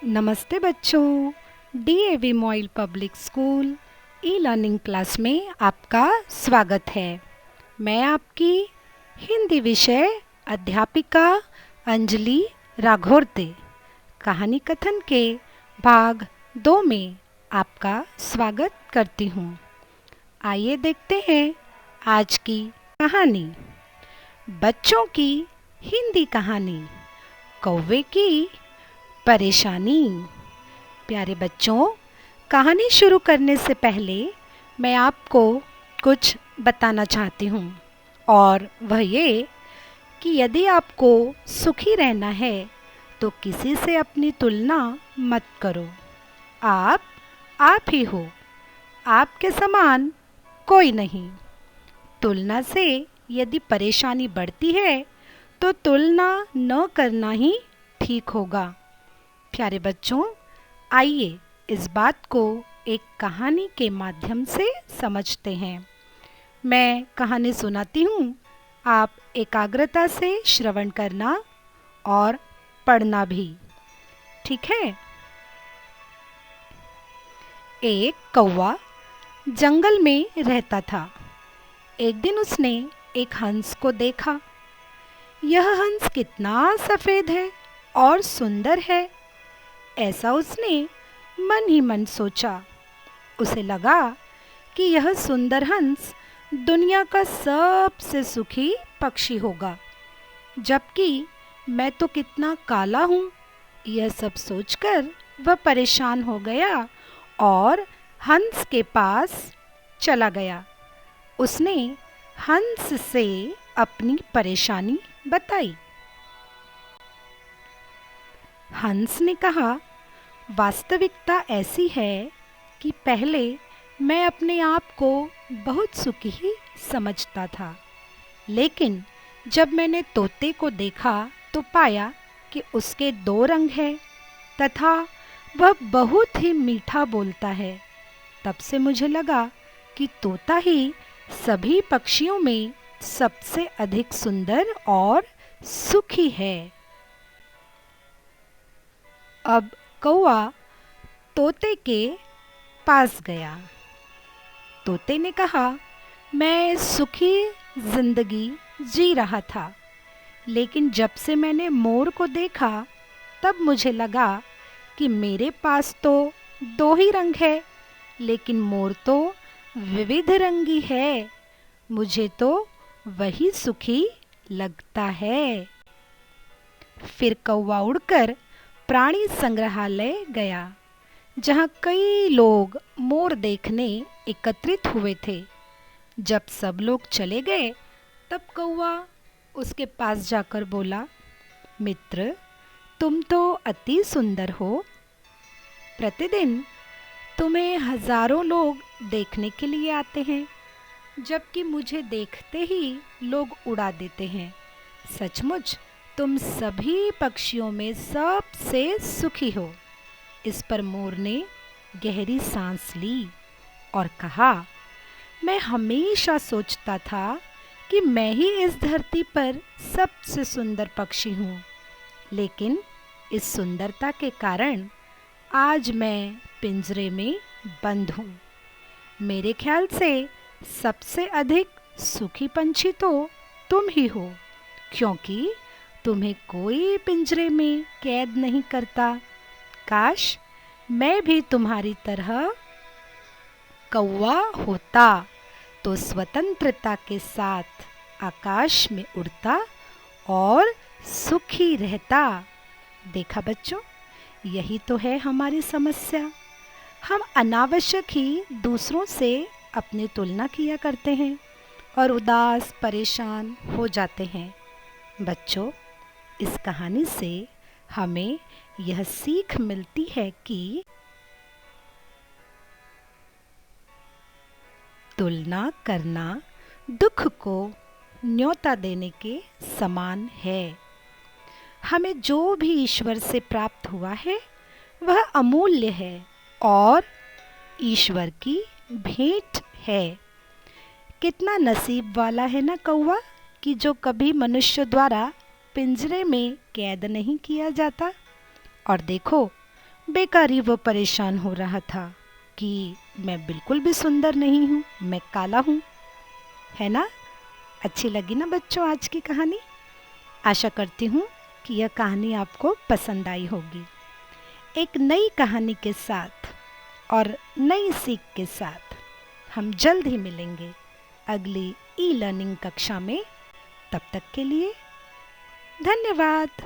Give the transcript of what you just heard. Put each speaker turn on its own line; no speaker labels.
नमस्ते बच्चों, DAV MOIL public school e learning class में आपका स्वागत है। मैं आपकी हिंदी विषय अध्यापिका अंजलि राघोरते कहानी कथन के भाग 2 में आपका स्वागत करती हूँ। आइए देखते हैं आज की कहानी। बच्चों की हिंदी कहानी कौवे की परेशानी। प्यारे बच्चों, कहानी शुरू करने से पहले मैं आपको कुछ बताना चाहती हूँ, और वह ये कि यदि आपको सुखी रहना है तो किसी से अपनी तुलना मत करो। आप ही हो, आपके समान कोई नहीं। तुलना से यदि परेशानी बढ़ती है तो तुलना न करना ही ठीक होगा। प्यारे बच्चों, आइए इस बात को एक कहानी के माध्यम से समझते हैं। मैं कहानी सुनाती हूँ, आप एकाग्रता से श्रवण करना और पढ़ना भी, ठीक है। एक कौवा जंगल में रहता था। एक दिन उसने एक हंस को देखा। यह हंस कितना सफ़ेद है और सुंदर है, ऐसा उसने मन ही मन सोचा। उसे लगा कि यह सुंदर हंस दुनिया का सबसे सुखी पक्षी होगा, जबकि मैं तो कितना काला हूँ। यह सब सोचकर वह परेशान हो गया और हंस के पास चला गया। उसने हंस से अपनी परेशानी बताई। हंस ने कहा, वास्तविकता ऐसी है कि पहले मैं अपने आप को बहुत सुखी ही समझता था, लेकिन जब मैंने तोते को देखा तो पाया कि उसके 2 रंग हैं तथा वह बहुत ही मीठा बोलता है। तब से मुझे लगा कि तोता ही सभी पक्षियों में सबसे अधिक सुंदर और सुखी है। अब कौवा तोते के पास गया। तोते ने कहा, मैं सुखी जिंदगी जी रहा था, लेकिन जब से मैंने मोर को देखा तब मुझे लगा कि मेरे पास तो 2 ही रंग है, लेकिन मोर तो विविध रंगी है। मुझे तो वही सुखी लगता है। फिर कौवा उड़कर प्राणी संग्रहालय गया, जहाँ कई लोग मोर देखने एकत्रित हुए थे। जब सब लोग चले गए तब कौवा उसके पास जाकर बोला, मित्र, तुम तो अति सुंदर हो। प्रतिदिन तुम्हें हजारों लोग देखने के लिए आते हैं, जबकि मुझे देखते ही लोग उड़ा देते हैं। सचमुच तुम सभी पक्षियों में सबसे सुखी हो। इस पर मोर ने गहरी सांस ली और कहा, मैं हमेशा सोचता था कि मैं ही इस धरती पर सबसे सुंदर पक्षी हूँ, लेकिन इस सुंदरता के कारण आज मैं पिंजरे में बंद हूँ। मेरे ख्याल से सबसे अधिक सुखी पंछी तो तुम ही हो, क्योंकि तुम्हें कोई पिंजरे में कैद नहीं करता। काश मैं भी तुम्हारी तरह कौवा होता तो स्वतंत्रता के साथ आकाश में उड़ता और सुखी रहता। देखा बच्चों, यही तो है हमारी समस्या। हम अनावश्यक ही दूसरों से अपनी तुलना किया करते हैं और उदास परेशान हो जाते हैं। बच्चों, इस कहानी से हमें यह सीख मिलती है कि तुलना करना दुख को न्योता देने के समान है। हमें जो भी ईश्वर से प्राप्त हुआ है वह अमूल्य है और ईश्वर की भेंट है। कितना नसीब वाला है ना कौवा, कि जो कभी मनुष्य द्वारा पिंजरे में कैद नहीं किया जाता। और देखो, बेकारी वो परेशान हो रहा था कि मैं बिल्कुल भी सुंदर नहीं हूँ, मैं काला हूँ। है ना? अच्छी लगी ना बच्चों आज की कहानी? आशा करती हूँ कि यह कहानी आपको पसंद आई होगी। एक नई कहानी के साथ और नई सीख के साथ हम जल्द ही मिलेंगे अगली ई लर्निंग कक्षा में। तब तक के लिए धन्यवाद।